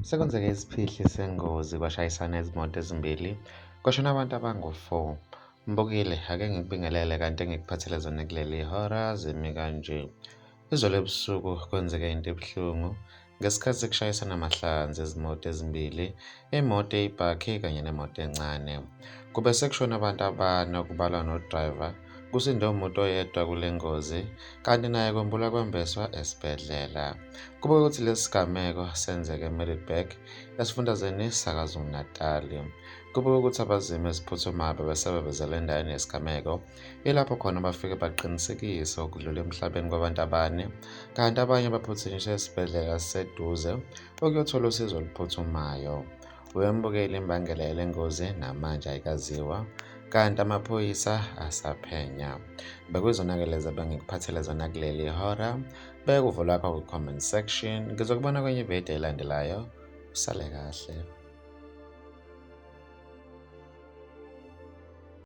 Sekwenzeke isiphihli sengozi kwashayisana izimoto ezimbili, kwashona abantu abangu-4. Mbukile, ake ngikubingelele kanti engikuphathele zona kuleli hora zimi kanje. Izolo ebusuku kwenzeke into ebuhlungu ngesikhathi kushayisana amahlanzi ezimoto ezimbili, imoto eyibhakhi kanye nemoto encane. Kube sekushona abantu abane okubalwa no-driver, kusinde umuntu oyedwa kule ngozi, kanti naye kwembula kwembeswa esibhedlela. Kube ukuthi lesi sigameko senzeke eMiddelburg esifundazweni saKwaZulu-Natali. Kube ukuthi abazimi eziphuthumayo bebesebenzela endaweni yesigameko, ilapho khona bafike baqinisekisa ukudlula emhlabeni kwabantu abane, kanti abanye baphuthunyiswa esibhedlela esiseduze ukuyothola usizo oluphuthumayo. Wembukela imbangela yale ngozi namanje ayikaziwa, kanti amaphoyisa asaphenya. Bekuyizona-ke lezi bengikuphathele zona kuleli hora. Beka uvo lwakho ku-comment section. Ngizokubona kwenye ividiyo elandelayo. Usale kahle.